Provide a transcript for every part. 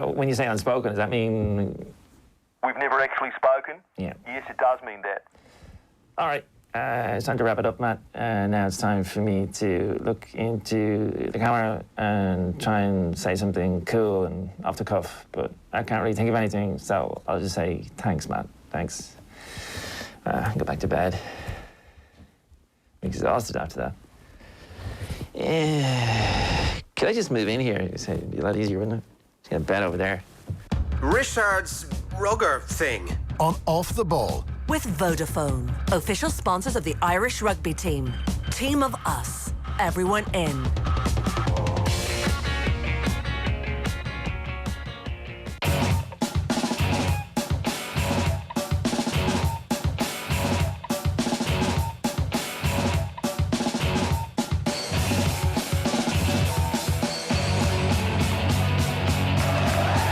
When you say unspoken, does that mean... We've never actually spoken? Yeah. Yes, it does mean that. All right. It's time to wrap it up, Matt. Now it's time for me to look into the camera and try and say something cool and off the cuff, but I can't really think of anything, so I'll just say thanks, Matt. Thanks. Go back to bed. I'm exhausted after that. Could I just move in here? It'd be a lot easier, wouldn't it? Just get a bed over there. Richard's rugger thing. On Off the Ball. With Vodafone, official sponsors of the Irish rugby team. Team of us. Everyone in.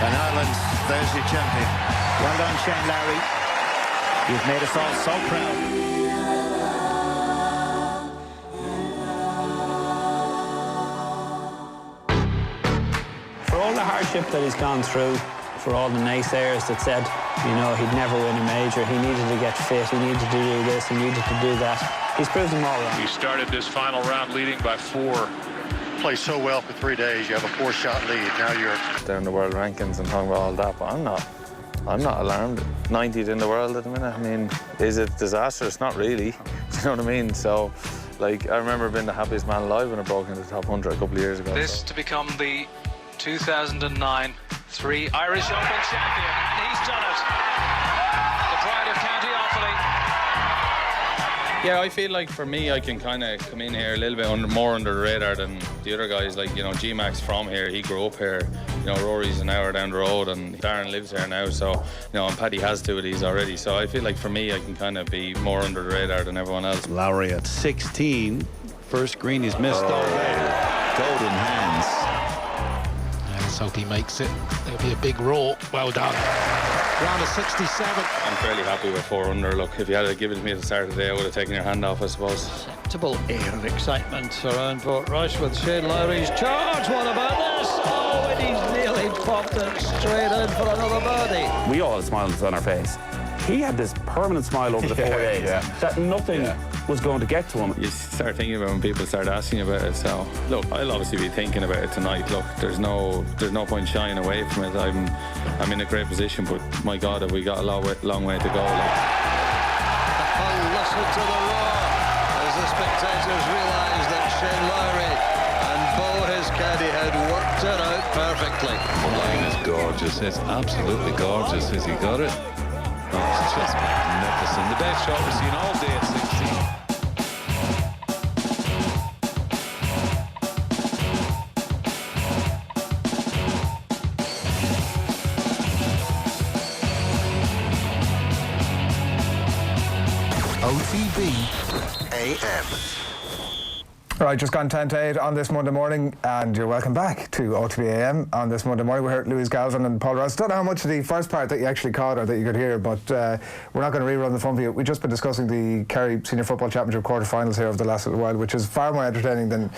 And Ireland's Thursday champion. Well done, Shane Lowry. You've made us all so proud. For all the hardship that he's gone through, for all the naysayers that said, you know, he'd never win a major, he needed to get fit, he needed to do this, he needed to do that, he's proved them all wrong. He started this final round leading by 4. Play so well for 3 days, you have a 4-shot lead. Now you're down the world rankings and talking about all that, but I'm not alarmed. 90th in the world at the minute. I mean, is it disastrous? Not really. Do you know what I mean? So, like, I remember being the happiest man alive when I broke into the top 100 a couple of years ago. This to become the 2009 Irish Open champion, and he's done it. The pride of County Offaly. Yeah, I feel like for me, I can kind of come in here a little bit more under the radar than the other guys. Like, you know, G-Mac's from here, he grew up here. You know, Rory's an hour down the road, and Darren lives here now. So, you know, and Paddy has 2 of these already. So I feel like for me, I can kind of be more under the radar than everyone else. Lowry at 16. First green he's missed already. Golden hands. Let's hope he makes it. It'll be a big roar. Well done. Round of 67. I'm fairly happy with 4 under. Look, if you had given it to me at the start of the day, I would have taken your hand off, I suppose. Acceptable air of excitement around Portrush with Shane Lowry's charge. What about this? Oh, and he's nearly popped it straight in for another birdie. We all had smiles on our face. He had this permanent smile over the 4 days that nothing was going to get to him. You start thinking about it when people start asking about it. So, look, I'll obviously be thinking about it tonight. Look, there's no point shying away from it. I'm in a great position, but my God, have we got a long way to go. Like. Oh, listen to the roar as the spectators realise that Shane Lowry and Bo, his caddy, had worked it out perfectly. The line is gorgeous. It's absolutely gorgeous. Has he got it? Oh, it's just magnificent. The best shot we've seen all day at 16. OTB AM. Right, just gone 10 to 8 on this Monday morning, and you're welcome back to OTB AM on this Monday morning. We heard Louise Galvin and Paul Rouse. Don't know how much of the first part that you actually caught or that you could hear, but we're not going to rerun the fun for you. We've just been discussing the Kerry Senior Football Championship quarter-finals here over the last little while, which is far more entertaining than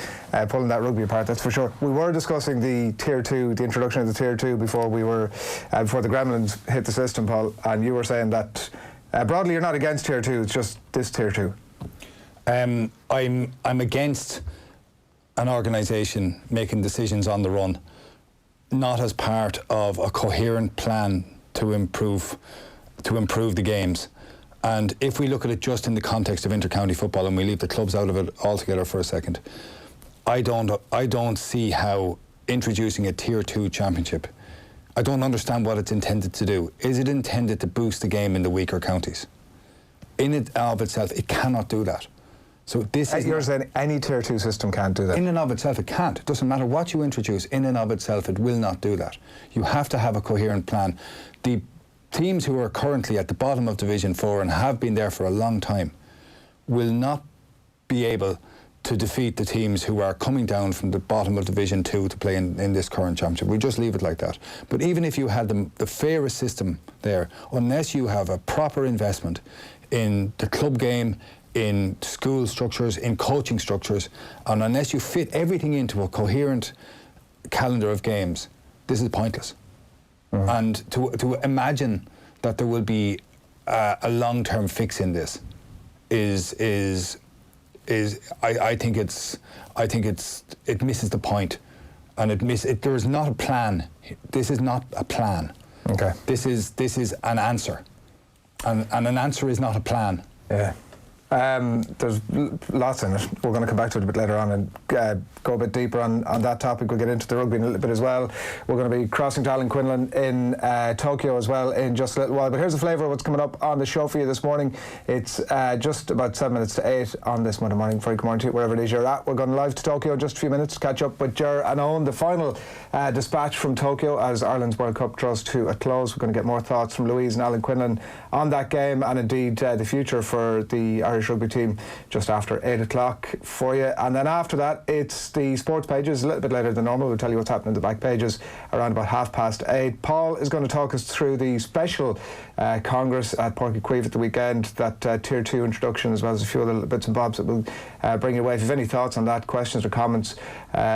pulling that rugby apart, that's for sure. We were discussing the Tier 2, the introduction of the Tier 2 before the Gremlins hit the system, Paul, and you were saying that broadly you're not against Tier 2, it's just this Tier 2. I'm against an organisation making decisions on the run, not as part of a coherent plan to improve the games. And if we look at it just in the context of inter-county football and we leave the clubs out of it altogether for a second, I don't see how introducing a Tier 2 championship, I don't understand what it's intended to do. Is it intended to boost the game in the weaker counties? In and of itself, it cannot do that. So this is... You're saying any Tier 2 system can't do that? In and of itself, it can't. It doesn't matter what you introduce. In and of itself, it will not do that. You have to have a coherent plan. The teams who are currently at the bottom of Division 4 and have been there for a long time will not be able to defeat the teams who are coming down from the bottom of Division 2 to play in this current championship. We just leave it like that. But even if you had the fairest system there, unless you have a proper investment in the club game, in school structures, in coaching structures, and unless you fit everything into a coherent calendar of games, this is pointless. And to imagine that there will be a long-term fix in this I think it misses the point, and there is not a plan. This is not a plan. Okay. This is an answer, and an answer is not a plan. Yeah. There's lots in it. We're going to come back to it a bit later on and go a bit deeper on that topic. We'll get into the rugby in a little bit as well. We're going to be crossing to Alan Quinlan in Tokyo as well in just a little while. But here's a flavour of what's coming up on the show for you this morning. It's just about 7 minutes to 8 on this Monday morning. Very good morning to you, wherever it is you're at. We're going live to Tokyo in just a few minutes to catch up with Ger and Eoin, the final dispatch from Tokyo as Ireland's World Cup draws to a close. We're going to get more thoughts from Louise and Alan Quinlan on that game and indeed the future for the Irish rugby team just after 8 o'clock for you. And then after that, it's the sports pages a little bit later than normal. We'll tell you what's happening in the back pages around about 8:30. Paul is going to talk us through the special Congress at Páirc Uí Chaoimh at the weekend, that Tier 2 introduction, as well as a few other bits and bobs that we'll bring you away. If you have any thoughts on that, questions or comments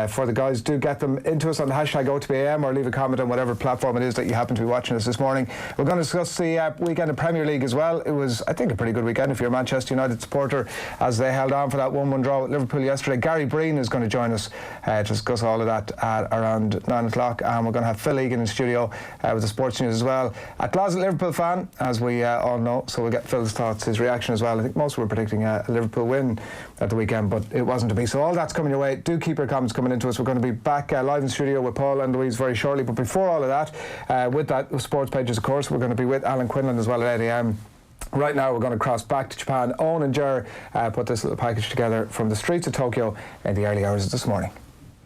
for the guys, do get them into us on the hashtag #OTBAM or leave a comment on whatever platform it is that you happen to be watching us this morning. We're going to discuss the weekend of Premier League as well. It was, I think, a pretty good weekend if you're a Manchester United supporter, as they held on for that 1-1 draw with Liverpool yesterday. Gary Breen is going to join us to discuss all of that at around 9 o'clock, and we're going to have Phil Egan in studio with the sports news as well. A closet Liverpool fan, as we all know, so we'll get Phil's thoughts, his reaction as well. I think most were predicting a Liverpool win at the weekend, but it wasn't to be. So all that's coming your way. Do keep your comments coming into us. We're going to be back live in studio with Paul and Louise very shortly, but before all of that, with that sports pages, of course, we're going to be with Alan Quinlan as well at 8 a.m. Right now we're going to cross back to Japan. Eoin and Ger put this little package together from the streets of Tokyo in the early hours of this morning.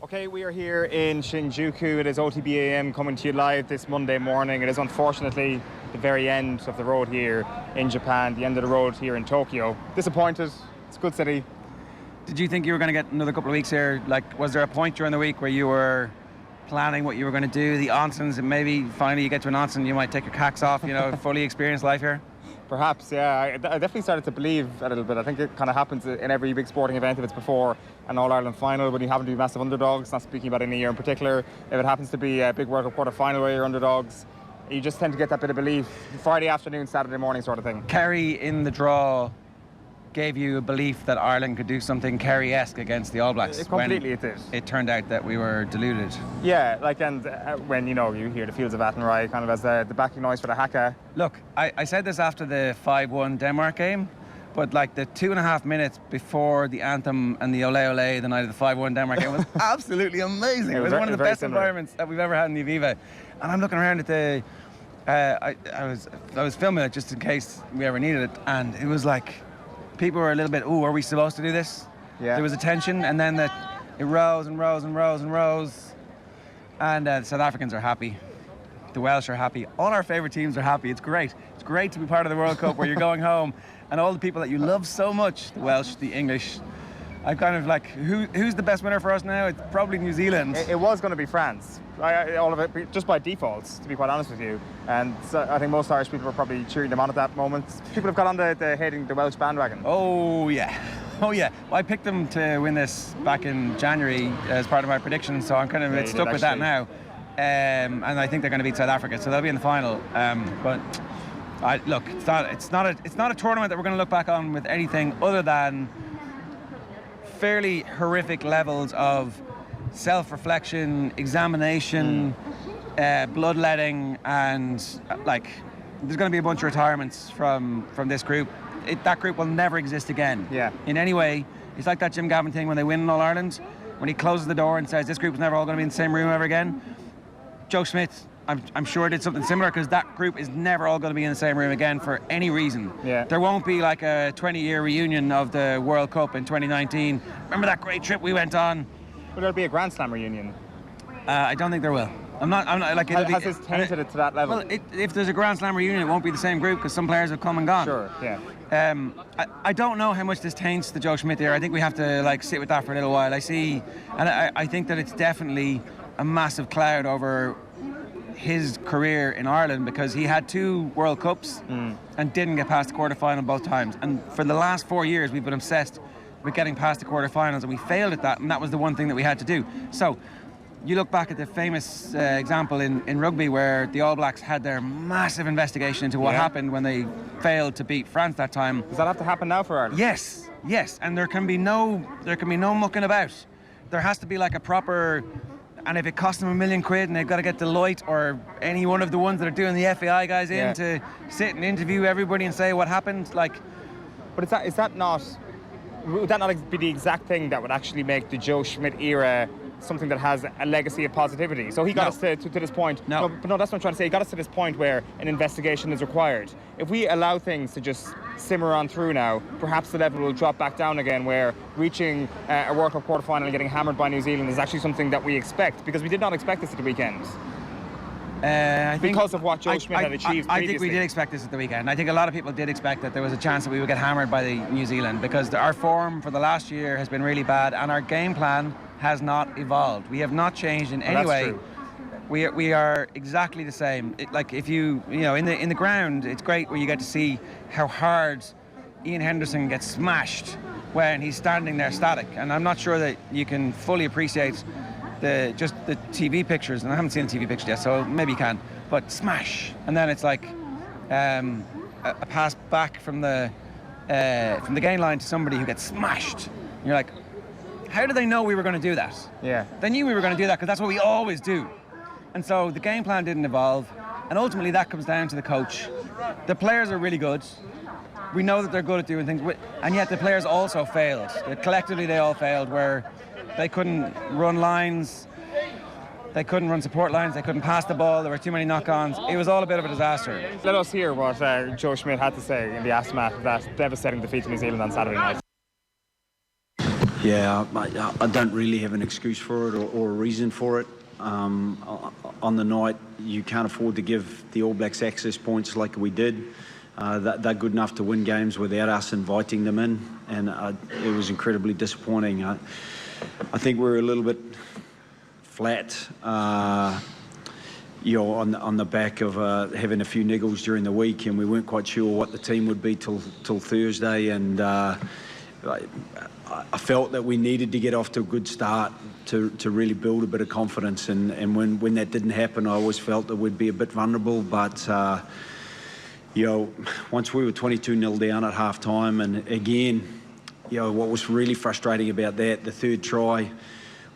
Okay, we are here in Shinjuku. It is OTBAM coming to you live this Monday morning. It is unfortunately the very end of the road here in Japan, the end of the road here in Tokyo. Disappointed. It's a good city. Did you think you were going to get another couple of weeks here? Like, was there a point during the week where you were planning what you were going to do, the onsens, and maybe finally you get to an onsen, you might take your cax off, fully experience life here? Perhaps, yeah. I definitely started to believe a little bit. I think it kind of happens in every big sporting event if it's before an All-Ireland final, when you happen to be massive underdogs, not speaking about any year in particular. If it happens to be a big World Cup quarter-final where you're underdogs, you just tend to get that bit of belief. Friday afternoon, Saturday morning sort of thing. Kerry in the draw gave you a belief that Ireland could do something Kerry-esque against the All Blacks. Completely it did. It turned out that we were deluded. Yeah, and when, you hear the fields of Athenry kind of as the backing noise for the haka. Look, I said this after the 5-1 Denmark game, but the 2.5 minutes before the anthem and the Ole Ole the night of the 5-1 Denmark game was absolutely amazing. It was one of the best environments that we've ever had in the Aviva. And I'm looking around at the... I was filming it just in case we ever needed it, and it was like... People were a little bit, are we supposed to do this? Yeah. There was a tension, and then it rose and rose and rose and rose. And the South Africans are happy. The Welsh are happy. All our favourite teams are happy. It's great. It's great to be part of the World Cup where you're going home, and all the people that you love so much, the Welsh, the English. I'm kind of like, who's the best winner for us now? It's probably New Zealand. It was going to be France. All of it, just by default, to be quite honest with you. And so I think most Irish people were probably cheering them on at that moment. People have got on the hating the Welsh bandwagon. Oh, yeah. Well, I picked them to win this back in January as part of my prediction, so I'm kind of stuck with that now. And I think they're going to beat South Africa, so they'll be in the final. But look, it's not a tournament that we're going to look back on with anything other than fairly horrific levels of self-reflection, examination, bloodletting, and there's going to be a bunch of retirements from this group. That group will never exist again. Yeah. In any way, it's like that Jim Gavin thing when they win in All Ireland, when he closes the door and says this group's never all going to be in the same room ever again. Joe Schmidt, I'm sure did something similar, because that group is never all going to be in the same room again for any reason. Yeah. There won't be like a 20-year reunion of the World Cup in 2019. Remember that great trip we went on? Will there be a Grand Slam reunion? I don't think there will. I'm not like... Has this tainted it to that level? Well, if there's a Grand Slam reunion, it won't be the same group, because some players have come and gone. Sure, yeah. I don't know how much this taints the Joe Schmidt era. I think we have to sit with that for a little while. I think that it's definitely a massive cloud over his career in Ireland, because he had 2 World Cups and didn't get past the quarter-final both times. And for the last 4 years, we've been obsessed with getting past the quarter-finals, and we failed at that, and that was the one thing that we had to do. So you look back at the famous example in rugby where the All Blacks had their massive investigation into what happened when they failed to beat France that time. Does that have to happen now for Ireland? Yes, and there can be no mucking about. There has to be like a proper. And if it costs them £1 million and they've got to get Deloitte or any one of the ones that are doing the FAI guys in to sit and interview everybody and say what happened, like. But would that not be the exact thing that would actually make the Joe Schmidt era something that has a legacy of positivity? So he got us to this point. No, but that's what I'm trying to say. He got us to this point where an investigation is required. If we allow things to just simmer on through now, perhaps the level will drop back down again, where reaching a World Cup quarter-final and getting hammered by New Zealand is actually something that we expect, because we did not expect this at the weekend. Because of what Joe Schmidt had achieved previously. I think we did expect this at the weekend. I think a lot of people did expect that there was a chance that we would get hammered by New Zealand, because our form for the last year has been really bad and our game plan has not evolved. We have not changed in any way. True. We are exactly the same. Like if you know in the ground, it's great where you get to see how hard Ian Henderson gets smashed when he's standing there static. And I'm not sure that you can fully appreciate the TV pictures, and I haven't seen the TV pictures yet, so maybe you can. But smash, and then it's like a pass back from the gain line to somebody who gets smashed. And you're like, how did they know we were going to do that? Yeah, they knew we were going to do that because that's what we always do. And so the game plan didn't evolve, and ultimately that comes down to the coach. The players are really good. We know that they're good at doing things, and yet the players also failed. Collectively, they all failed, where they couldn't run lines, they couldn't run support lines, they couldn't pass the ball, there were too many knock-ons. It was all a bit of a disaster. Let us hear what Joe Schmidt had to say in the aftermath of that devastating defeat to New Zealand on Saturday night. Yeah, I don't really have an excuse for it or a reason for it. On the night, you can't afford to give the All Blacks access points like we did. They're good enough to win games without us inviting them in, and it was incredibly disappointing. I think we're a little bit flat, on the back of having a few niggles during the week, and we weren't quite sure what the team would be till Thursday, and I felt that we needed to get off to a good start to really build a bit of confidence, and when that didn't happen, I always felt that we'd be a bit vulnerable, but once we were 22-0 down at half-time, and again, what was really frustrating about that, the third try,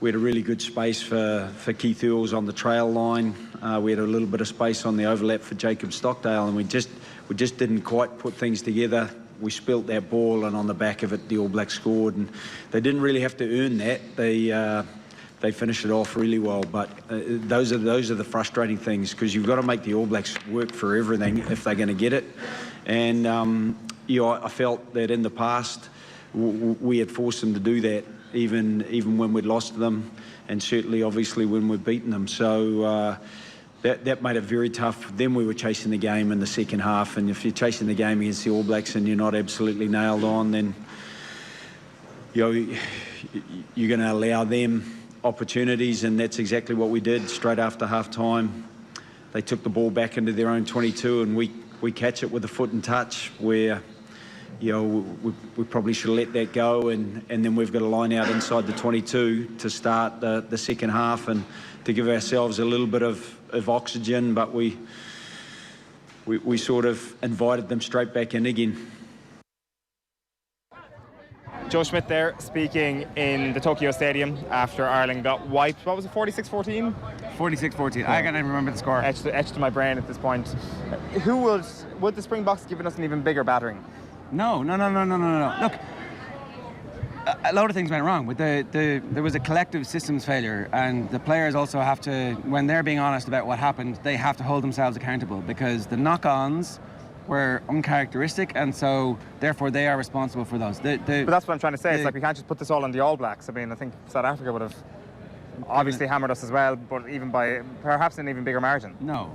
we had a really good space for Keith Earls on the trail line. We had a little bit of space on the overlap for Jacob Stockdale, and we just didn't quite put things together. We spilt that ball, and on the back of it, the All Blacks scored, and they didn't really have to earn that. They finished it off really well, but those are the frustrating things, because you've got to make the All Blacks work for everything if they're going to get it. And I felt that in the past we had forced them to do that, even when we'd lost to them, and certainly obviously when we'd beaten them. So that made it very tough. Then we were chasing the game in the second half, and if you're chasing the game against the All Blacks and you're not absolutely nailed on, then you're going to allow them opportunities, and that's exactly what we did. Straight after half-time, they took the ball back into their own 22, and we catch it with a foot and touch, where we probably should have let that go, and then we've got a line out inside the 22 to start the second half and to give ourselves a little bit of oxygen, but we sort of invited them straight back in again. Joe Schmidt there, speaking in the Tokyo Stadium after Ireland got wiped. What was it, 46-14? 46-14. Yeah. I can't even remember the score. Etched to my brain at this point. Would the Springboks have given us an even bigger battering? No. Look, a load of things went wrong. There was a collective systems failure, and the players also have to, when they're being honest about what happened, they have to hold themselves accountable, because the knock-ons were uncharacteristic, and so therefore they are responsible for those. But that's what I'm trying to say. It's like we can't just put this all on the All Blacks. I mean, I think South Africa would have obviously hammered us as well, but even by perhaps an even bigger margin. No.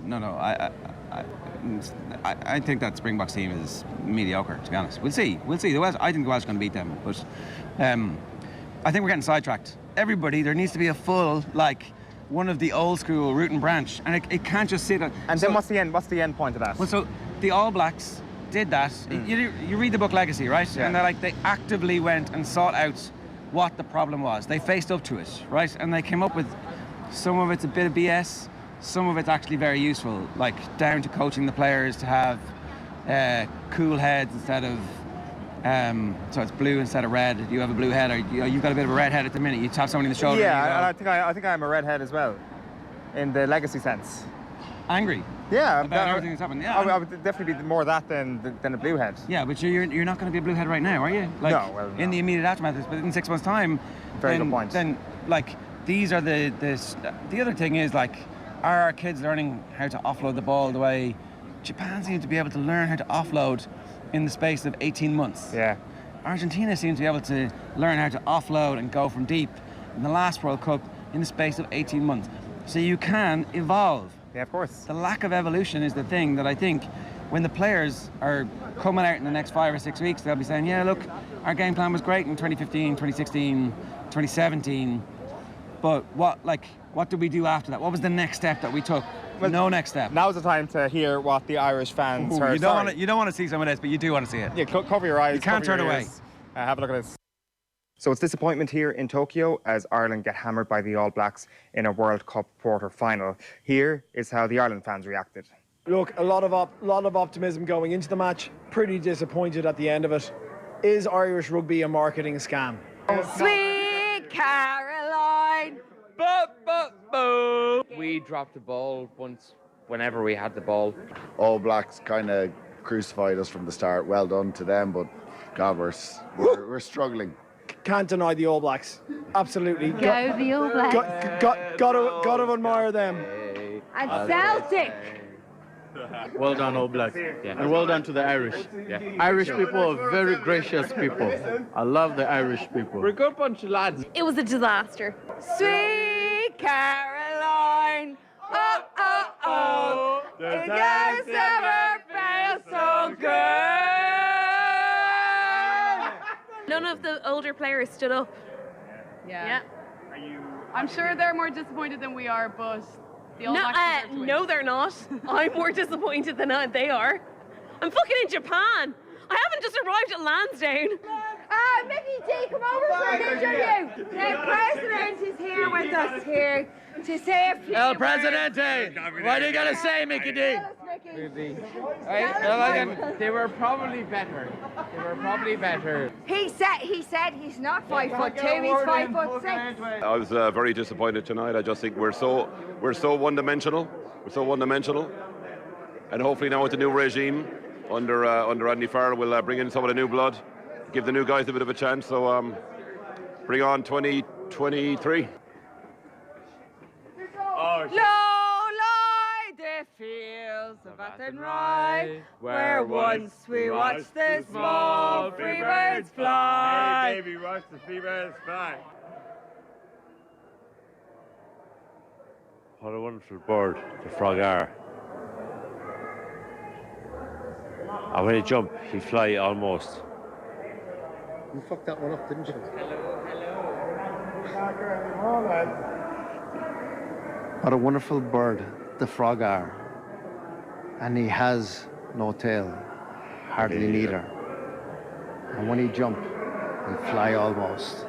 I think that Springboks team is mediocre, to be honest. We'll see. The Welsh, I think the Welsh are going to beat them, but I think we're getting sidetracked. Everybody, there needs to be a full, one of the old school root and branch, and it can't just sit on. And then what's the end point of that? Well, so the All Blacks did that. You read the book Legacy, right? Yeah. And they actively went and sought out what the problem was. They faced up to it, right? And they came up with Some of it's a bit of BS. Some of it's actually very useful, like down to coaching the players to have cool heads instead of so it's blue instead of red. You have a blue head, or you've got a bit of a red head at the minute. You tap someone in the shoulder. Yeah, and I think I'm a redhead as well, in the legacy sense. Angry. Yeah, about everything that's happened. Yeah, I would definitely be more that than a blue head. Yeah, but you're not going to be a blue head right now, are you? Like, no, well, no. In the immediate aftermath, but in 6 months' time. Very good point. Then, like, these are the other thing is, like, are our kids learning how to offload the ball the way Japan seems to be able to learn how to offload in the space of 18 months? Yeah. Argentina seems to be able to learn how to offload and go from deep in the last World Cup in the space of 18 months. So you can evolve. Yeah, of course. The lack of evolution is the thing that I think when the players are coming out in the next 5 or 6 weeks, they'll be saying, yeah, look, our game plan was great in 2015, 2016, 2017, but what did we do after that? What was the next step that we took? Well, no next step. Now's the time to hear what the Irish fans heard. You don't want to see some of this, but you do want to see it. Yeah, cover your eyes. You can't turn away. Have a look at this. So it's disappointment here in Tokyo as Ireland get hammered by the All Blacks in a World Cup quarter-final. Here is how the Ireland fans reacted. Look, a lot of optimism going into the match. Pretty disappointed at the end of it. Is Irish rugby a marketing scam? Sweet Caroline. We dropped the ball once whenever we had the ball. All Blacks kind of crucified us from the start. Well done to them, but God, we're struggling. Can't deny the All Blacks. Absolutely. Go the All Blacks. Got to admire them. And Celtic. Well done, All Blacks. Yeah. And well done to the Irish. Yeah. Irish people are very gracious people. I love the Irish people. We're a good bunch of lads. It was a disaster. Sweet Caroline. Oh, oh, oh. The dance never fails so good. None of the older players stood up. Yeah. I'm sure they're more disappointed than we are, but the All Blacks no, they're not. I'm more disappointed than they are. I'm fucking in Japan. I haven't just arrived at Lansdowne. Mickey D, come over for an interview. The President is here with us here to say a few El Presidente! What are you going to say, Mickey D? They were probably better. He said he's not 5'2", he's 5'6". I was very disappointed tonight. I just think we're so one-dimensional. And hopefully now with the new regime under Andy Farrell, we'll bring in some of the new blood, give the new guys a bit of a chance. So bring on 2023. Low lie the fields of Athenry, where once we watched the small free birds fly. Hey, baby, watch the free birds fly. What a wonderful bird the frog are. And when he jump, he fly almost. You fucked that one up, didn't you? What a wonderful bird the frog are. And he has no tail, hardly neither. And when he jump, he fly almost.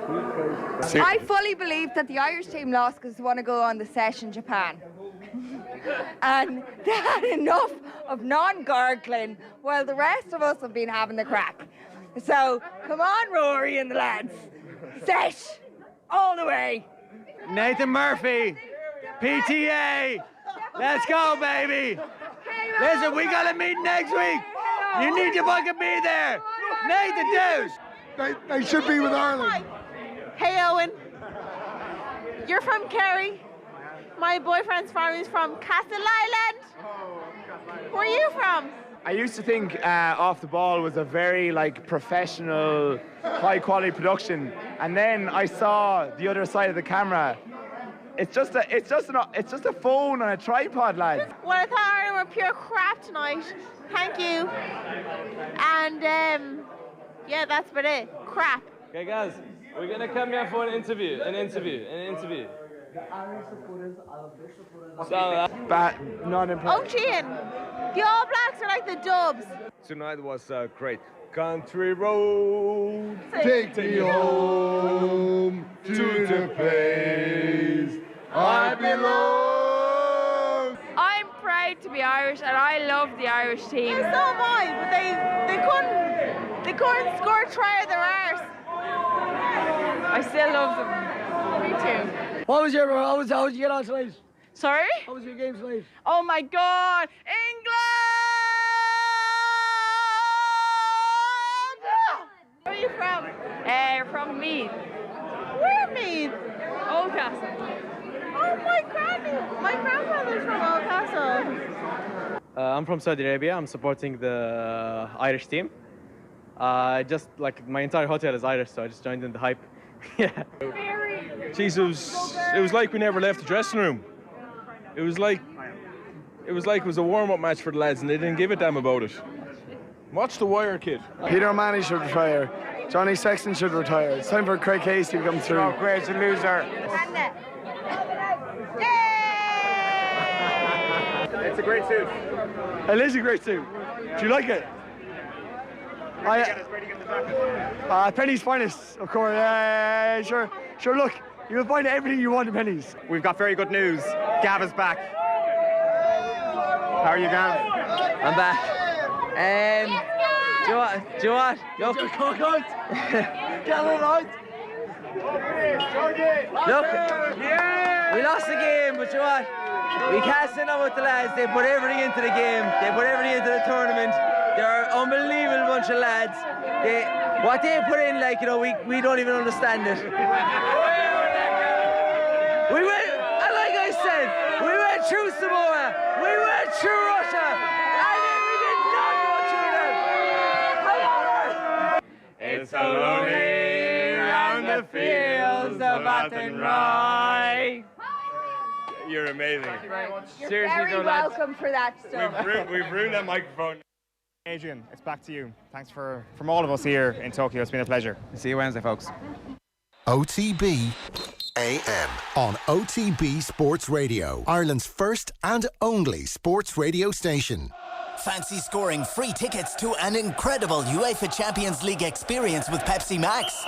I fully believe that the Irish team lost because they want to go on the sesh in Japan. And they had enough of non-gargling while the rest of us have been having the crack. So, come on, Rory and the lads. Sesh, all the way. Nathan Murphy, PTA. Let's go, baby. Listen, we got a meeting next week. You need to fucking be there. Nathan, dude. They should be with Ireland. Hey, Owen. You're from Kerry. My boyfriend's family is from Castle Island. Where are you from? I used to think Off the Ball was a very professional, high-quality production, and then I saw the other side of the camera. It's just a phone on a tripod, lads. Well, I thought Ireland were pure crap tonight. Thank you. And yeah, that's about it. Crap. Okay, guys, we're gonna come here for an interview. Oh, Gian, the All Blacks are like the Dubs. Tonight was great. Country road, take me home to the place I belong. I'm proud to be Irish, and I love the Irish team. So am I, but they couldn't score a try of their arse. I still love them. Me too. How did you get on tonight? Sorry? How was your game tonight? Oh my God, England! Where are you from? From Meath. Where Meath? Oldcastle. Oh my grandfather's from Oldcastle. I'm from Saudi Arabia. I'm supporting the Irish team. Just like my entire hotel is Irish, so I just joined in the hype. Yeah. Jeez, it was like we never left the dressing room. It was like it was a warm-up match for the lads, and they didn't give a damn about it. Watch the wire, kid. Peter O'Mahony should retire. Johnny Sexton should retire. It's time for Craig Casey to come through. Oh, great, a loser. It's a great suit. It is a great suit. Do you like it? Penny's finest, of course. Sure. Look, you'll find everything you want in Penny's. We've got very good news. Gav is back. How are you, Gav? I'm back. Do you know what? Look. Get it out. Look, we lost the game, but you know what? We can't sit on with the lads. They put everything into the game. They put everything into the tournament. They're an unbelievable bunch of lads. What they put in, like, you know, we don't even understand it. We went, and like I said, we went through Samoa, we went through Russia, and then we did not go through them. It's so lonely round the fields of Athenry. You're amazing. Thank you very much. You're Seriously, very welcome for that stuff. We've ruined that microphone. Adrian, it's back to you. Thanks from all of us here in Tokyo. It's been a pleasure. See you Wednesday, folks. OTB AM on OTB Sports Radio, Ireland's first and only sports radio station. Fancy scoring free tickets to an incredible UEFA Champions League experience with Pepsi Max?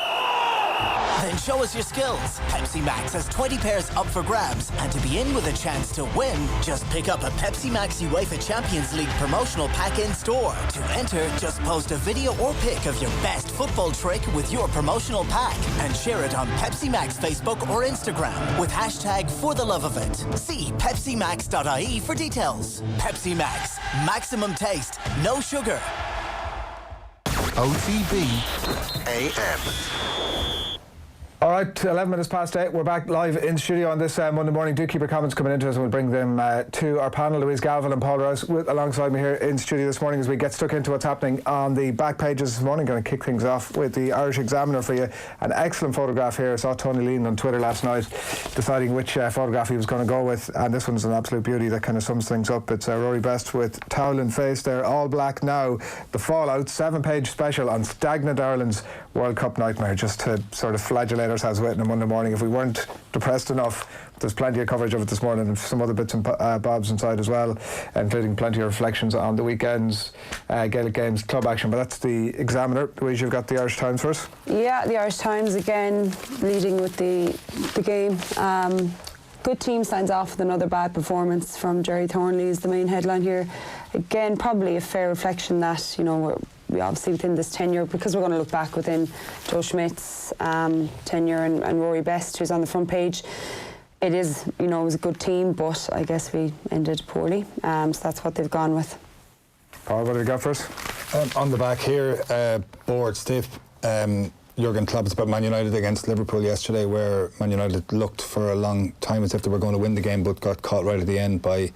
Then show us your skills. Pepsi Max has 20 pairs up for grabs, and to be in with a chance to win, just pick up a Pepsi Max UEFA Champions League promotional pack in store. To enter, just post a video or pic of your best football trick with your promotional pack and share it on Pepsi Max Facebook or Instagram with hashtag For the Love of It. See pepsimax.ie for details. Pepsi Max, maximum taste, no sugar. OTB AM. All right, 11 minutes past 8. We're back live in studio on this Monday morning. Do keep your comments coming into us, and we'll bring them to our panel. Louise Galvin and Paul Rouse alongside me here in studio this morning as we get stuck into what's happening on the back pages this morning. Going to kick things off with the Irish Examiner for you. An excellent photograph here. I saw Tony leaning on Twitter last night deciding which photograph he was going to go with, and this one's an absolute beauty that kind of sums things up. It's Rory Best with towel in face there, all black now. The fallout, 7-page special on stagnant Ireland's World Cup nightmare, just to sort of flagellate ourselves with on a Monday morning. If we weren't depressed enough, there's plenty of coverage of it this morning, and some other bits and bobs inside as well, including plenty of reflections on the weekend's Gaelic games, club action. But that's the Examiner. Louise, you've got the Irish Times for us. Yeah, the Irish Times again leading with the game. Good team signs off with another bad performance from Jerry Thornley is the main headline here. Again, probably a fair reflection that, you know, we obviously within this tenure, because we're going to look back within Joe Schmidt's tenure and Rory Best, who's on the front page. It is, you know, it was a good team, but I guess we ended poorly. So that's what they've gone with. Paul, what have you got for us? On the back here, board stiff. Jurgen Klopp's about Man United against Liverpool yesterday, where Man United looked for a long time as if they were going to win the game, but got caught right at the end by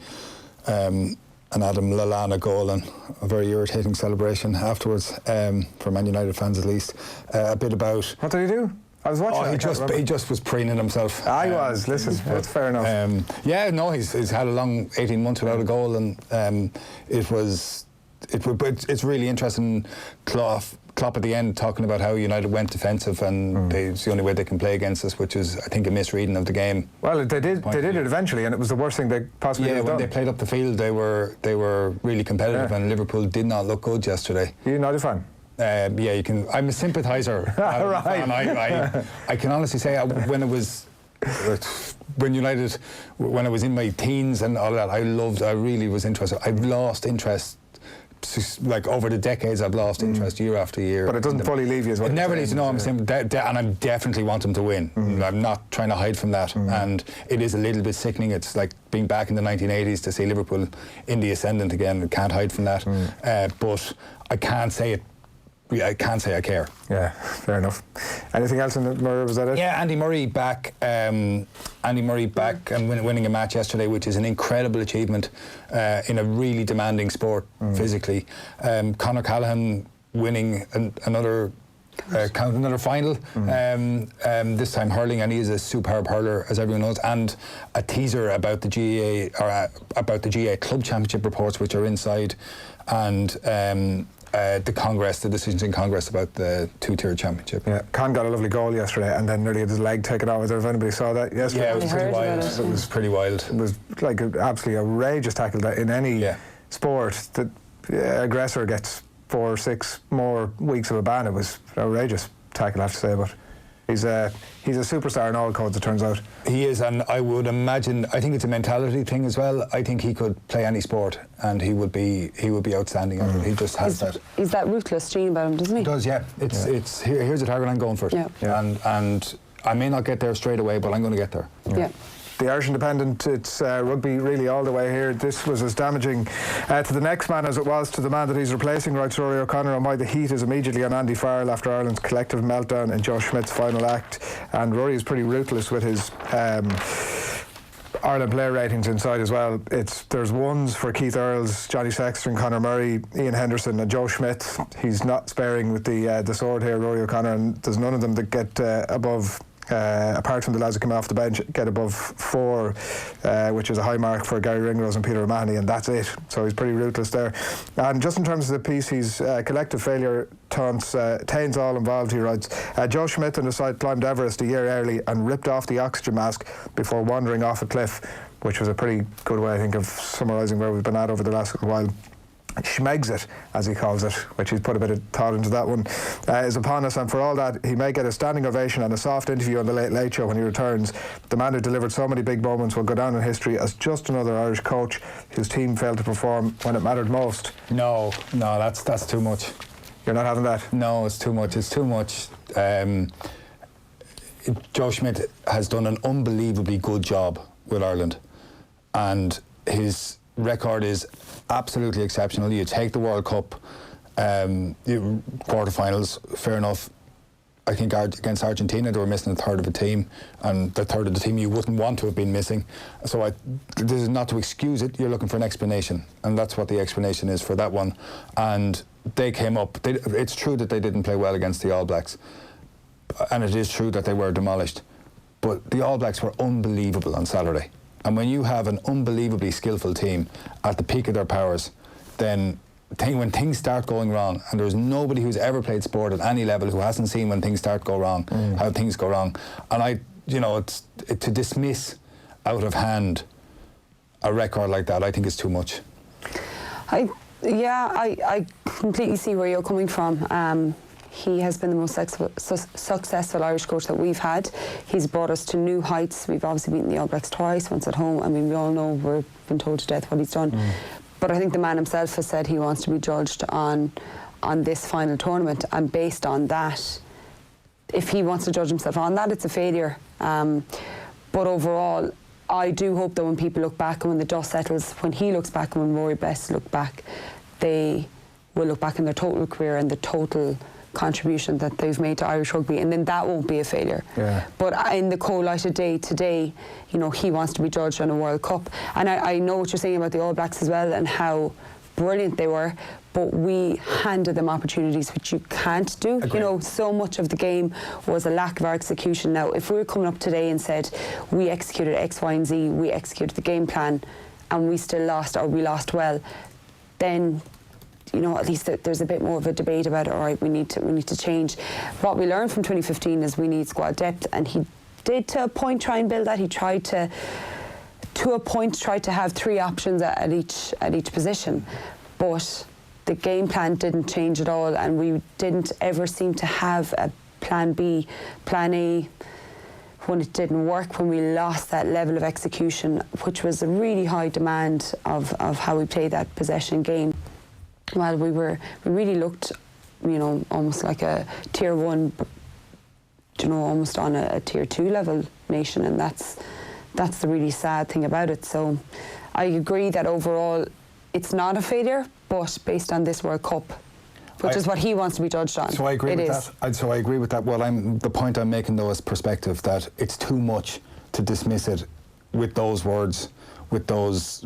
an Adam Lallana goal and a very irritating celebration afterwards, for Man United fans at least. A bit about... What did he do? I was watching. He just was preening himself. He was. Listen, that's fair enough. He's had a long 18 months without a goal, and it's really interesting. Klopp at the end talking about how United went defensive, and it's the only way they can play against us, which is, I think, a misreading of the game. Well, they did it eventually, and it was the worst thing they possibly could have done. When they played up the field, they were really competitive, and Liverpool did not look good yesterday. Are you not a fan? You can. I'm a sympathiser. Right. I can honestly say when it was when I was in my teens and all that, I really was interested. I've lost interest. Like over the decades, I've lost interest year after year. But it doesn't fully leave you as well. It never leaves you. No, I'm saying, and I definitely want them to win. I'm not trying to hide from that. And it is a little bit sickening. It's like being back in the 1980s to see Liverpool in the ascendant again. I can't hide from that. But I can't say it. I can't say I care. Yeah, fair enough. Anything else in the Murray? Was that it? Yeah, Andy Murray back. Andy Murray back and winning a match yesterday, which is an incredible achievement in a really demanding sport physically. Conor Callaghan winning another final, this time hurling, and he is a superb hurler, as everyone knows. And a teaser about the GAA about the GAA Club Championship reports, which are inside, and the decisions in Congress about the two-tier championship. Yeah, Con got a lovely goal yesterday and then nearly had his leg taken out. I don't know if anybody saw that yesterday. Yeah, it was pretty wild. It was pretty wild. It was like an absolutely outrageous tackle that in any sport the aggressor gets 4 or 6 more weeks of a ban. It was an outrageous tackle, I have to say, but he's a superstar in all codes, it turns out. He is, and I would imagine, I think it's a mentality thing as well. I think he could play any sport and he would be outstanding at it. He just has that. He's that ruthless gene about him, doesn't he? He does, yeah. It's here's a target, I'm going for it. Yeah. And I may not get there straight away, but I'm going to get there. Yeah. The Irish Independent, it's rugby really all the way here. This was as damaging to the next man as it was to the man that he's replacing, writes Rory O'Connor, and why the heat is immediately on Andy Farrell after Ireland's collective meltdown in Joe Schmidt's final act. And Rory is pretty ruthless with his Ireland player ratings inside as well. There's ones for Keith Earls, Johnny Sexton, Conor Murray, Ian Henderson and Joe Schmidt. He's not sparing with the sword here, Rory O'Connor, and there's none of them that get above apart from the lads who come off the bench, get above 4, which is a high mark for Gary Ringrose and Peter O'Mahony, and that's it. So he's pretty ruthless there. And just in terms of the piece, he's collective failure taints all involved, he writes. Joe Schmidt and the side climbed Everest a year early and ripped off the oxygen mask before wandering off a cliff, which was a pretty good way, I think, of summarising where we've been at over the last little while. Schmegs it, as he calls it, which he's put a bit of thought into that one, is upon us, and for all that he may get a standing ovation and a soft interview on the Late Late Show when he returns. The man who delivered so many big moments will go down in history as just another Irish coach whose team failed to perform when it mattered most. No, that's too much. You're not having that? No, it's too much. It's too much. Joe Schmidt has done an unbelievably good job with Ireland, and his record is absolutely exceptional. You take the World Cup, quarterfinals, fair enough. I think against Argentina they were missing a third of a team, and the third of the team you wouldn't want to have been missing. So this is not to excuse it, you're looking for an explanation, and that's what the explanation is for that one. And they came up, it's true that they didn't play well against the All Blacks, and it is true that they were demolished, but the All Blacks were unbelievable on Saturday. And when you have an unbelievably skillful team at the peak of their powers, then when things start going wrong, and there's nobody who's ever played sport at any level who hasn't seen when things start go wrong, how things go wrong. And to dismiss out of hand a record like that, I think is too much. I completely see where you're coming from. He has been the most successful Irish coach that we've had. He's brought us to new heights. We've obviously beaten the All Blacks twice, once at home. I mean, we all know we've been told to death what he's done. But I think the man himself has said he wants to be judged on this final tournament, and based on that, if he wants to judge himself on that, it's a failure. But overall, I do hope that when people look back and when the dust settles, when he looks back and when Rory Best look back, they will look back in their total career and the total contribution that they've made to Irish rugby, and then that won't be a failure. But in the co-lighted day today, he wants to be judged on a World Cup, and I know what you're saying about the All Blacks as well and how brilliant they were, but we handed them opportunities which you can't do. Agreed. So much of the game was a lack of our execution. Now, if we were coming up today and said we executed X, Y and Z, we executed the game plan and we still lost, or we lost well, then at least there's a bit more of a debate about it. All right, we need to change. What we learned from 2015 is we need squad depth, and he did to a point try and build that. He tried to have 3 options at each position, but the game plan didn't change at all, and we didn't ever seem to have a plan B, plan A. when it didn't work, when we lost that level of execution, which was a really high demand of how we played that possession game. Well, we really looked, you know, almost like a tier 1, you know, almost on a tier 2 level nation, and that's the really sad thing about it. So I agree that overall it's not a failure, but based on this World Cup, which is what he wants to be judged on. So I agree with that. So I agree with that. Well, the point I'm making though is perspective, that it's too much to dismiss it with those words, with those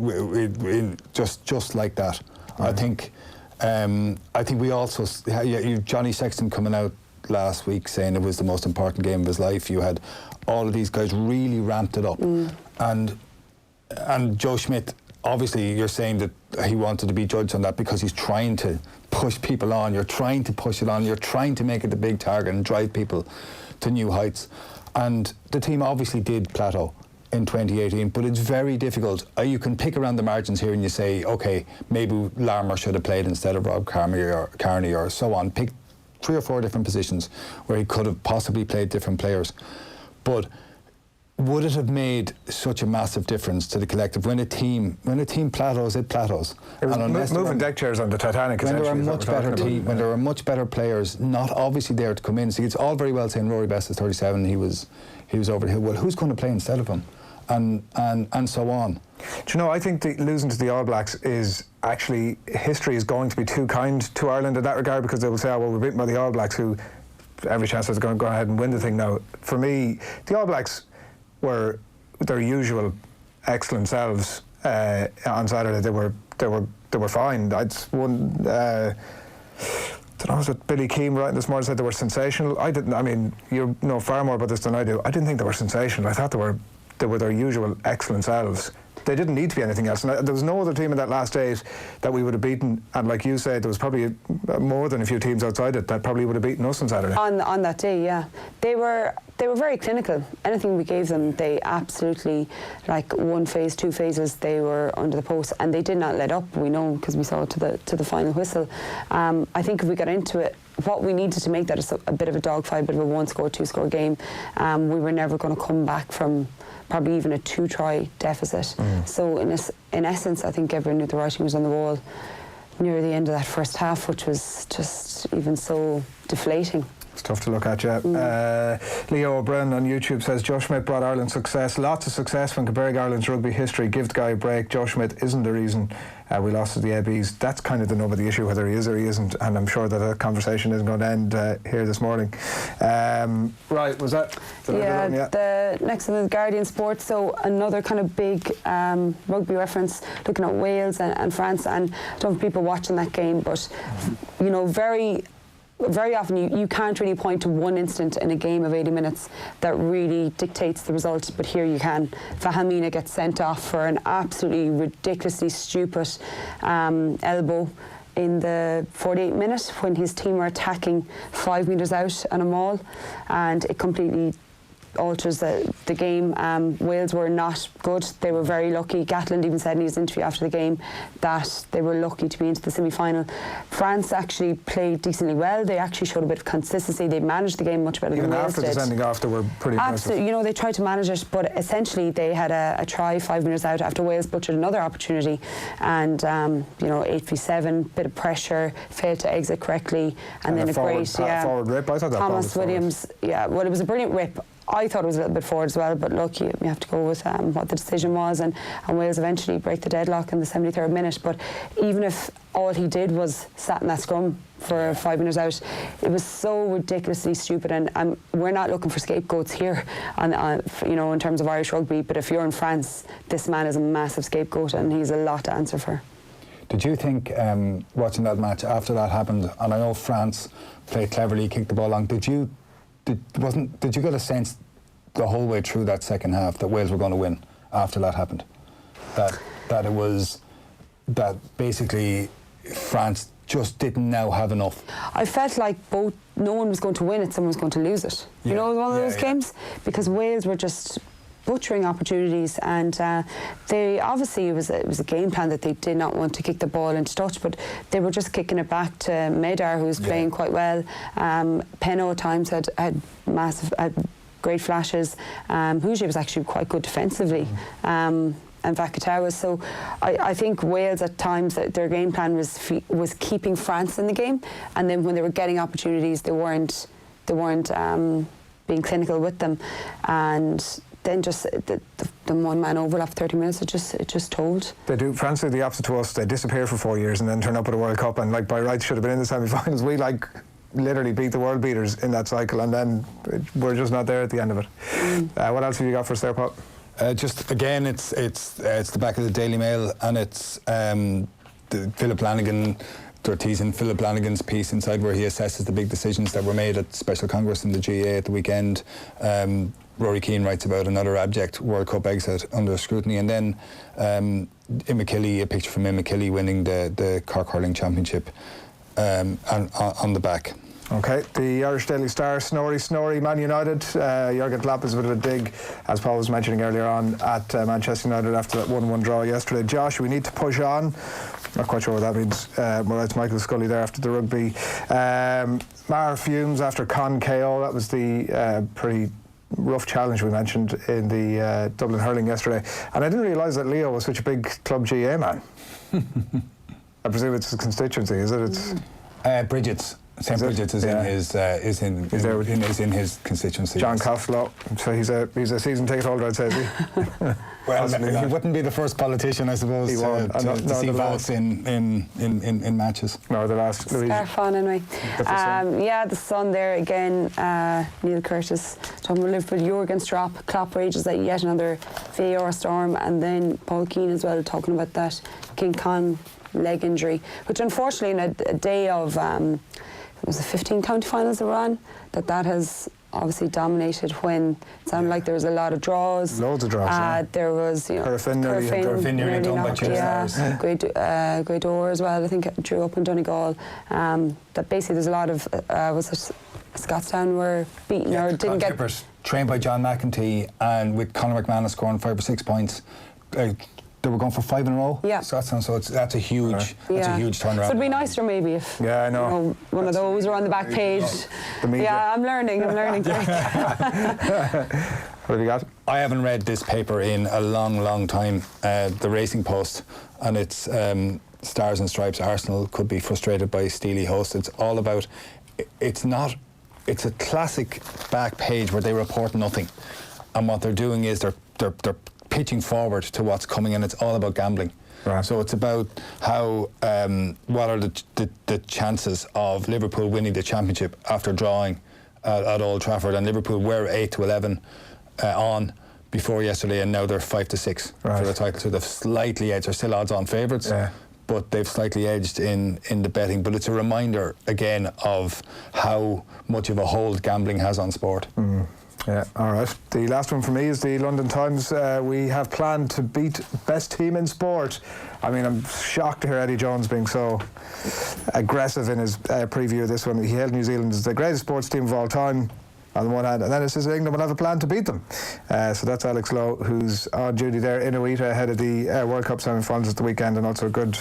just like that. Mm-hmm. I think we also you Johnny Sexton coming out last week saying it was the most important game of his life. You had all of these guys really ramped it up, and Joe Schmidt. Obviously, you're saying that he wanted to be judged on that because he's trying to push people on. You're trying to push it on. You're trying to make it the big target and drive people to new heights. And the team obviously did plateau in 2018, but it's very difficult. You can pick around the margins here and you say, okay, maybe Larmour should have played instead of Rob Kearney or so on. Pick 3 or 4 different positions where he could have possibly played different players. But would it have made such a massive difference to the collective when a team plateaus? It plateaus. It was moving deck chairs on the Titanic. When there are much better when there are much better players, not obviously there to come in. See, it's all very well saying Rory Best is 37. He was over the hill. Well, who's going to play instead of him? And so on. Do you know, I think losing to the All Blacks is actually, history is going to be too kind to Ireland in that regard, because they will say, oh, well, we're beaten by the All Blacks, who every chance is going to go ahead and win the thing now. For me, the All Blacks were their usual excellent selves on Saturday. They were fine. I don't know, was it Billy Keane writing this morning said they were sensational? I mean, you know far more about this than I do. I didn't think they were sensational. I thought they were their usual excellent selves. They didn't need to be anything else. And there was no other team in that last 8 that we would have beaten. And like you said, there was probably more than a few teams outside it that probably would have beaten us on Saturday. On that day, yeah. They were very clinical. Anything we gave them, they absolutely, like 1 phase, 2 phases, they were under the post, and they did not let up. We know, because we saw it to the final whistle. I think if we got into it, what we needed to make that a bit of a dogfight, a bit of a 1-score, 2-score game, we were never going to come back from probably even a 2-try deficit. So in essence, I think everyone knew the writing was on the wall near the end of that first half, which was just even so deflating. It's tough to look at, yeah. Leo O'Brien on YouTube says, Joe Schmidt brought Ireland success. Lots of success when comparing Ireland's rugby history. Give the guy a break. Joe Schmidt isn't the reason we lost to the ABs. That's kind of the nub of the issue, whether he is or he isn't, and I'm sure that conversation isn't going to end here this morning. Right, was that? The next one is Guardian Sports, so another kind of big rugby reference, looking at Wales and France, and I don't have people watching that game, but you know, very often you can't really point to one instant in a game of 80 minutes that really dictates the result, but here you can. Fahamina gets sent off for an absolutely ridiculously stupid elbow in the 48th minute when his team were attacking 5 metres out on a maul, and it completely alters the game. Wales were not good. They were very lucky. Gatland even said in his interview after the game that they were lucky to be into the semi-final. France actually played decently well. They actually showed a bit of consistency. They managed the game much better than Wales did. Even after the sending off, they were pretty impressive. Absolutely. You know, they tried to manage it, but essentially they had a try 5 minutes out after Wales butchered another opportunity, and you know, 8v7, bit of pressure, failed to exit correctly, and then a forward rip. I thought that Thomas Williams. Yeah, well, it was a brilliant rip. I thought it was a little bit forward as well, but look, you have to go with what the decision was, and Wales eventually break the deadlock in the 73rd minute. But even if all he did was sat in that scrum for 5 minutes out, it was so ridiculously stupid. And we're not looking for scapegoats here, you know, in terms of Irish rugby. But if you're in France, this man is a massive scapegoat, and he's a lot to answer for. Did you think, watching that match after that happened, and I know France played cleverly, kicked the ball long, did you get a sense the whole way through that second half that Wales were going to win after that happened? That it was that basically France just didn't now have enough. I felt like no one was going to win it, someone was going to lose it. You know, one of those games, because Wales were just butchering opportunities, and they obviously it was a game plan that they did not want to kick the ball into touch, but they were just kicking it back to Medar, who was playing quite well. Penno at times had great flashes. Huge was actually quite good defensively. And Vakatawa. So I think Wales at times their game plan was keeping France in the game, and then when they were getting opportunities, they weren't being clinical with them, and then just the one-man overlap 30 minutes, it just told. They do. France do the opposite to us. They disappear for 4 years and then turn up at a World Cup, and by rights should have been in the semi-finals. We literally beat the world beaters in that cycle, and then we're just not there at the end of it. What else have you got for us there, Pop? Just again, it's the back of the Daily Mail, and it's Philip Lanigan. They're teasing Philip Lanigan's piece inside where he assesses the big decisions that were made at Special Congress in the GAA at the weekend. Rory Keane writes about another abject World Cup exit under scrutiny, and then a picture from McKillie winning the Cork Hurling Championship on the back. Okay, the Irish Daily Star, Snorri, Man United. Jurgen Klopp is a bit of a dig, as Paul was mentioning earlier on, at Manchester United after that 1-1 draw yesterday. Josh, we need to push on. Not quite sure what that means. Well, it's Michael Scully there after the rugby. Mara fumes after Con KO. That was the pretty rough challenge we mentioned in the Dublin hurling yesterday. And I didn't realise that Leo was such a big Club GAA man. I presume it's his constituency, is it? It's Bridget's. St. Bridget's is in his constituency. John Costello, so he's a season ticket holder, I'd say, is he? Well, he wouldn't be the first politician, I suppose, to see votes in matches. No, the last. Fair fun, anyway. The Sun there again. Neil Curtis talking about Liverpool, Jurgen's drop. Klopp rages at yet another VAR storm, and then Paul Keane as well talking about that King Kong leg injury, which unfortunately in a day of it was the 15 county finals that were on, that has obviously dominated when it sounded like there was a lot of draws. Loads of draws. There was, Corofin nearly done by Guaidó as well, I think drew up in Donegal. That basically there's a lot of, was it Scottstown were beaten or didn't get... Clippers, trained by John McEntee, and with Conor McManus scoring 5 or 6 points, they were going for 5 in a row. Yeah. So that's a huge turnaround. So it'd be nicer maybe if one of those were on the back page. Yeah, I'm learning. What have you got? I haven't read this paper in a long time. The Racing Post, and it's Stars and Stripes. Arsenal could be frustrated by steely hosts. It's all about. It's a classic back page where they report nothing, and what they're doing is they're pitching forward to what's coming, and it's all about gambling. Right. So it's about how what are the chances of Liverpool winning the championship after drawing at Old Trafford, and Liverpool were 8-11 on before yesterday, and now they're 5-6 for the title. So they've slightly edged. They're still odds-on favourites, but they've slightly edged in the betting. But it's a reminder again of how much of a hold gambling has on sport. Yeah, all right. The last one for me is the London Times. We have planned to beat best team in sport. I mean, I'm shocked to hear Eddie Jones being so aggressive in his preview of this one. He hailed New Zealand as the greatest sports team of all time on the one hand, and then it says England will have a plan to beat them. So that's Alex Lowe, who's on duty there in Oita ahead of the World Cup semi-finals at the weekend, and also a good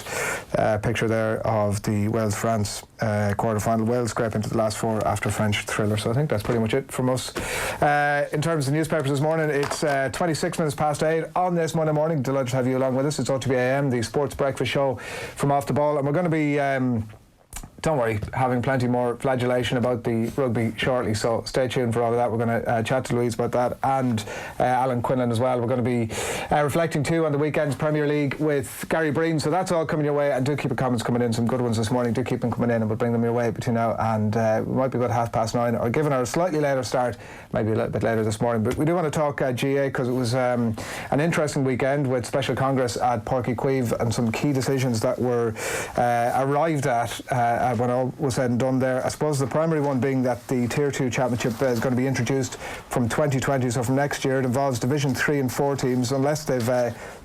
picture there of the Wales-France quarter-final. Wales scrape into the last 4 after French thriller. So I think that's pretty much it from us. In terms of newspapers this morning, it's 26 minutes past 8 on this Monday morning. Delighted to have you along with us. It's OTB AM, the sports breakfast show from Off the Ball, and we're going to be don't worry, having plenty more flagellation about the rugby shortly, so stay tuned for all of that. We're going to chat to Louise about that, and Alan Quinlan as well. We're going to be reflecting too on the weekend's Premier League with Gary Breen, so that's all coming your way. And do keep your comments coming in, some good ones this morning. Do keep them coming in, and we'll bring them your way between now and we might be about 9:30, or given our slightly later start, maybe a little bit later this morning. But we do want to talk GAA, because it was an interesting weekend with Special Congress at Páirc Uí Chaoimh, and some key decisions that were arrived at when all was said and done there. I suppose the primary one being that the Tier 2 Championship is going to be introduced from 2020, so from next year. It involves Division 3 and 4 teams, unless they've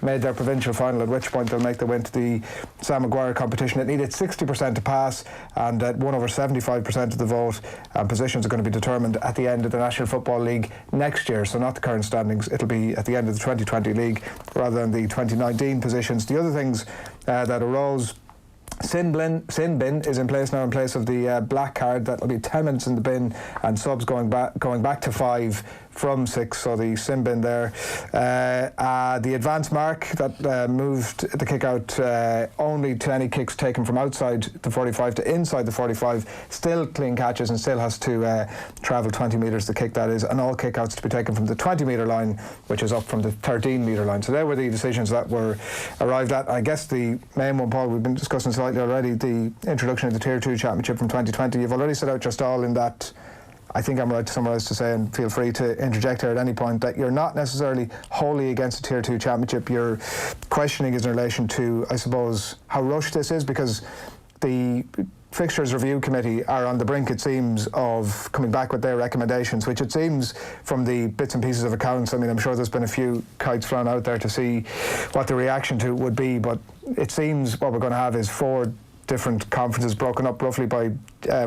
made their provincial final, at which point they'll make their way into the Sam Maguire competition. It needed 60% to pass, and at 1/75% of the vote, positions are going to be determined at the end of the National Football League next year, so not the current standings. It'll be at the end of the 2020 league rather than the 2019 positions. The other things that arose: Sin bin is in place now in place of the black card. That'll be 10 minutes in the bin, and subs going back to 5 from 6, so the sin bin there. The advance mark that moved the kick out only to any kicks taken from outside the 45 to inside the 45, still clean catches and still has to travel 20 metres to kick, that is, and all kick outs to be taken from the 20 metre line, which is up from the 13 metre line. So there were the decisions that were arrived at. I guess the main one, Paul, we've been discussing slightly already, the introduction of the Tier 2 Championship from 2020. You've already set out your stall in that. I think I'm right to summarise to say, and feel free to interject here at any point, that you're not necessarily wholly against a Tier 2 Championship. Your questioning is in relation to, I suppose, how rushed this is, because the Fixtures Review Committee are on the brink, it seems, of coming back with their recommendations, which it seems from the bits and pieces of accounts, I mean, I'm sure there's been a few kites flown out there to see what the reaction to it would be, but it seems what we're going to have is 4 different conferences broken up roughly by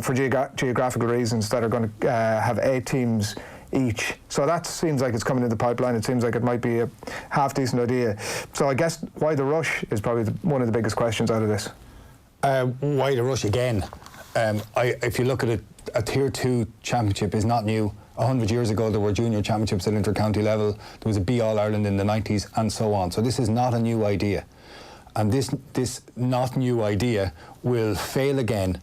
for geographical reasons that are going to have 8 teams each. So that seems like it's coming in the pipeline. It seems like it might be a half-decent idea. So I guess why the rush is probably one of the biggest questions out of this. Why the rush again? If you look at it, a Tier 2 Championship is not new. 100 years ago there were junior championships at inter-county level. There was a Be All Ireland in the 90s and so on. So this is not a new idea. And this not new idea will fail again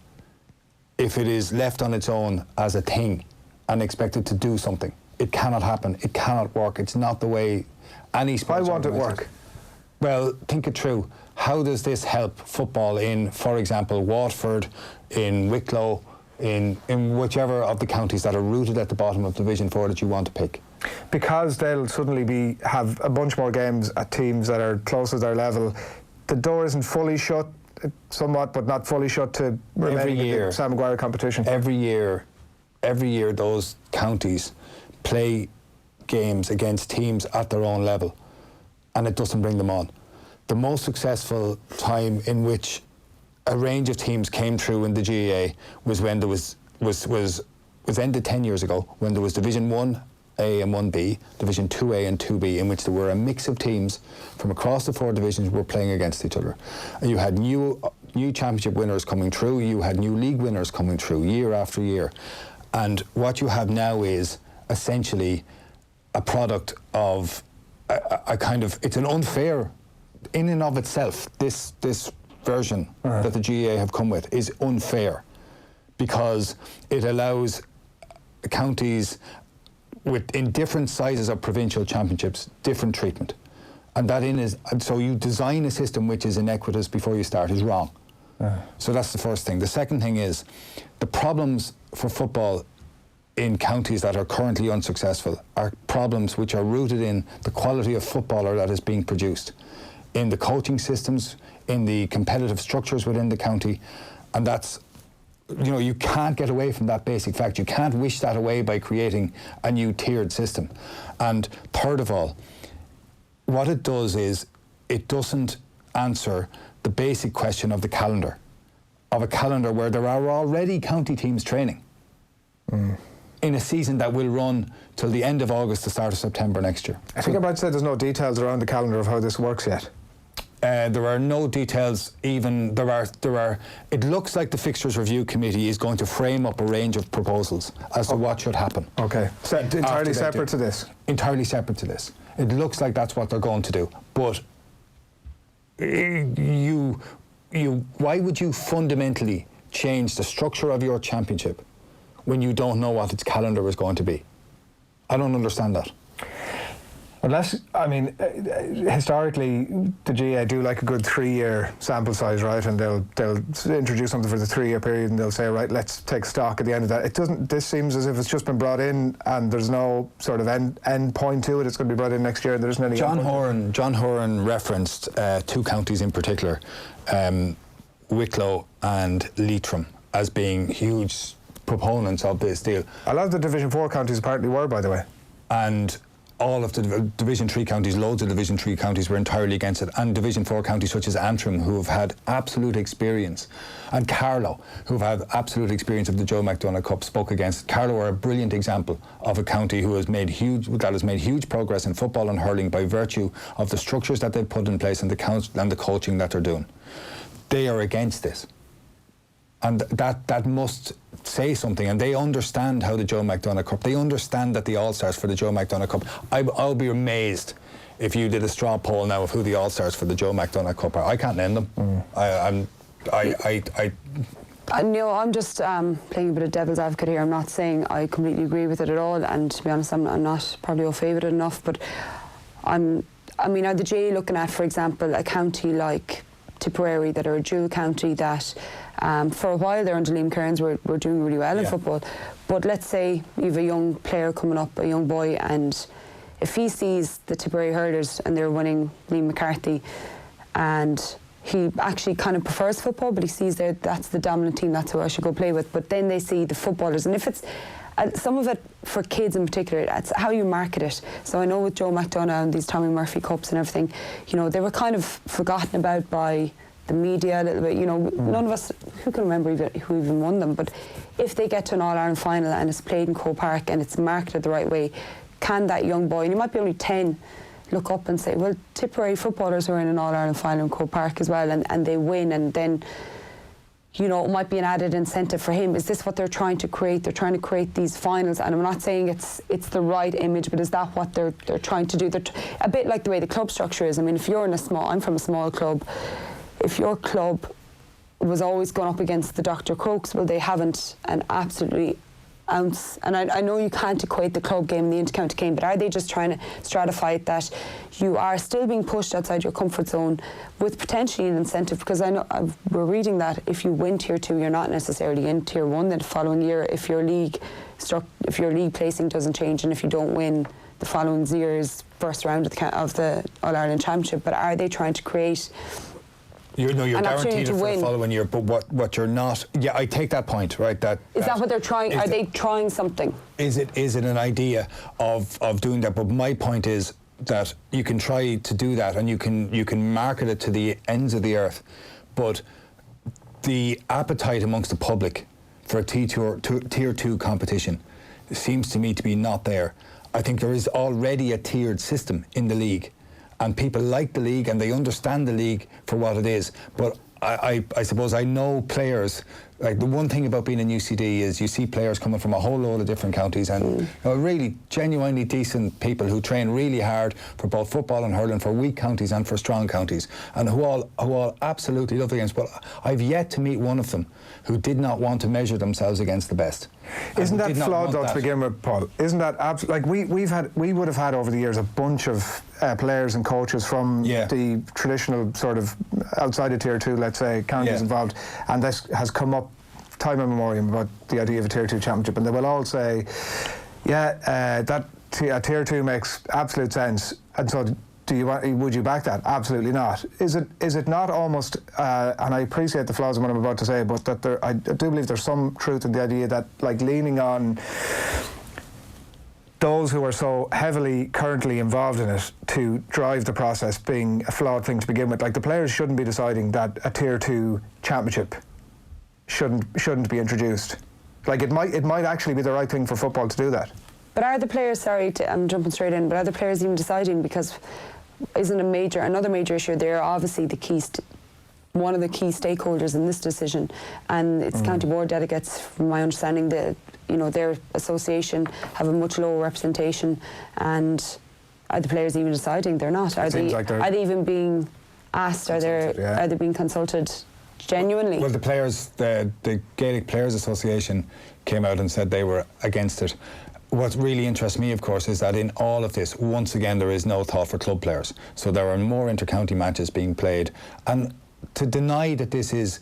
if it is left on its own as a thing and expected to do something. It cannot happen. It cannot work. It's not the way any sport. Why won't it work? Well, think it through. How does this help football in, for example, Waterford, in Wicklow, in whichever of the counties that are rooted at the bottom of Division 4 that you want to pick? Because they'll suddenly have a bunch more games at teams that are close to their level. The door isn't fully shut, somewhat, but not fully shut to remaining in the Sam Maguire competition. Every year those counties play games against teams at their own level, and it doesn't bring them on. The most successful time in which a range of teams came through in the GAA was when there was ended 10 years ago, when there was Division 1A and 1B, Division 2A and 2B, in which there were a mix of teams from across the 4 divisions were playing against each other. And you had new championship winners coming through, you had new league winners coming through year after year. And what you have now is essentially a product of a kind of, it's an unfair, in and of itself, this version that the GAA have come with is unfair, because it allows counties in different sizes of provincial championships different treatment, and so you design a system which is inequitous before you start is wrong. So that's the first thing. The second thing is the problems for football in counties that are currently unsuccessful are problems which are rooted in the quality of footballer that is being produced, in the coaching systems, in the competitive structures within the county, and that's, you can't get away from that basic fact. You can't wish that away by creating a new tiered system. And third of all, what it does is it doesn't answer the basic question of the calendar, of a calendar where there are already county teams training in a season that will run till the end of August, the start of September next year. I think I'm about to say there's no details around the calendar of how this works yet. There are no details. Even there are. It looks like the Fixtures Review Committee is going to frame up a range of proposals as to what should happen. Okay, so entirely separate to this. Entirely separate to this. It looks like that's what they're going to do. But why would you fundamentally change the structure of your championship when you don't know what its calendar is going to be? I don't understand that. Unless, I mean, historically, the GAA do like a good 3-year sample size, right? And they'll introduce something for the 3-year period, and they'll say, right, let's take stock at the end of that. It doesn't. This seems as if it's just been brought in, and there's no sort of end point to it. It's going to be brought in next year, and there isn't any. John Horan referenced 2 counties in particular, Wicklow and Leitrim, as being huge proponents of this deal. A lot of the Division 4 counties apparently were, by the way. And all of the Division 3 counties, loads of Division 3 counties were entirely against it, and Division 4 counties such as Antrim, who have had absolute experience, and Carlow, who have had absolute experience of the Joe McDonagh Cup, spoke against it. Carlow are a brilliant example of a county who has made huge progress in football and hurling by virtue of the structures that they've put in place and the coaching that they're doing. They are against this. And that must say something, and they understand how the Joe McDonagh Cup, they understand that the All-Stars for the Joe McDonagh Cup, I'll be amazed if you did a straw poll now of who the All-Stars for the Joe McDonagh Cup are. I can't name them. I'm just playing a bit of devil's advocate here. I'm not saying I completely agree with it at all, and to be honest, I'm not probably au fait with it enough, but are the GAA looking at, for example, a county like Tipperary that are a dual county that for a while there under Liam Kearns were doing really well in football, but let's say you have a young player coming up, a young boy, and if he sees the Tipperary hurlers and they're winning Liam McCarthy, and he actually kind of prefers football, but he sees that's the dominant team, that's who I should go play with, but then they see the footballers, and if it's some of it for kids in particular, it's how you market it. So I know with Joe McDonagh and these Tommy Murphy Cups and everything, they were kind of forgotten about by the media a little bit. None of us, who can remember who even won them, but if they get to an All-Ireland final and it's played in Croke Park and it's marketed the right way, can that young boy, and he might be only 10, look up and say, well, Tipperary footballers are in an All-Ireland final in Croke Park as well, and they win, and then it might be an added incentive for him. Is this what they're trying to create? They're trying to create these finals, and I'm not saying it's the right image, but is that what they're trying to do? A bit like the way the club structure is. I mean, if you're I'm from a small club, if your club was always going up against the Dr. Crokes, well, they haven't an absolutely ounce, and I know you can't equate the club game and the inter-county game, but are they just trying to stratify it that you are still being pushed outside your comfort zone with potentially an incentive? Because I know we're reading that if you win Tier 2, you're not necessarily in Tier 1 the following year if your league placing doesn't change, and if you don't win the following year's first round of the All-Ireland Championship. But are they trying to create you're guaranteed it for the following year, but what you're not... Yeah, I take that point, right? That what they're trying? Are they trying something? Is it an idea of doing that? But my point is that you can try to do that, and you can market it to the ends of the earth, but the appetite amongst the public for a Tier 2 competition seems to me to be not there. I think there is already a tiered system in the league, and people like the league and they understand the league for what it is. But I suppose I know players, like the one thing about being in UCD is you see players coming from a whole load of different counties and really genuinely decent people who train really hard for both football and hurling, for weak counties and for strong counties, and who all absolutely love the games. But I've yet to meet one of them who did not want to measure themselves against the best. Isn't that flawed though to begin with, Paul? Isn't that like we would have had over the years a bunch of players and coaches from the traditional sort of outside of Tier 2, let's say, counties involved, and this has come up time immemorial about the idea of a Tier 2 championship, and they will all say, that Tier 2 makes absolute sense, and so would you back that? Absolutely not. Is it not almost, and I appreciate the flaws in what I'm about to say, but that I do believe there's some truth in the idea that, like, leaning on those who are so heavily currently involved in it to drive the process being a flawed thing to begin with. Like, the players shouldn't be deciding that a Tier 2 championship shouldn't be introduced. Like, it might actually be the right thing for football to do that. But are the players, I'm jumping straight in, but are the players even deciding? Because isn't another major issue? They're obviously one of the key stakeholders in this decision, and it's county board delegates. From my understanding, their association have a much lower representation, and are the players even deciding? They're not. Are they even being asked? Are they being consulted genuinely? Well, the players, the Gaelic Players Association came out and said they were against it. What really interests me, of course, is that in all of this, once again, there is no thought for club players. So there are more inter-county matches being played, and to deny that this is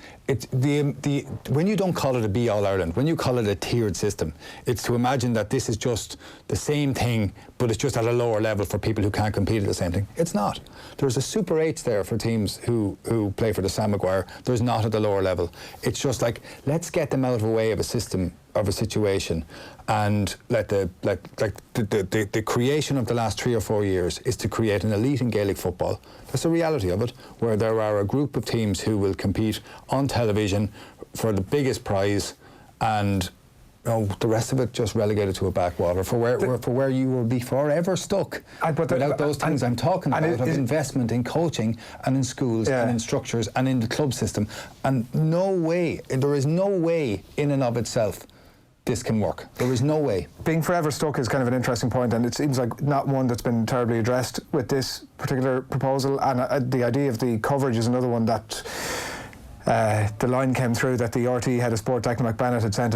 when you don't call it a Be All Ireland, when you call it a tiered system, it's to imagine that this is just the same thing, but it's just at a lower level for people who can't compete at the same thing. It's not. There's a Super 8s there for teams who play for the Sam Maguire. There's not at the lower level. It's just like, let's get them out of the way of a system, of a situation, and let the creation of the last 3 or 4 years is to create an elite in Gaelic football. That's the reality of it, where there are a group of teams who will compete on television for the biggest prize, and the rest of it just relegated to a backwater for where you will be forever stuck without those things I'm talking about of investment in coaching and in schools and in structures and in the club system. And there is no way in and of itself this can work. There is no way. Being forever stuck is kind of an interesting point, and it seems like not one that's been terribly addressed with this particular proposal. And the idea of the coverage is another one that the line came through that the RT head of sport, Declan McBennett, had sent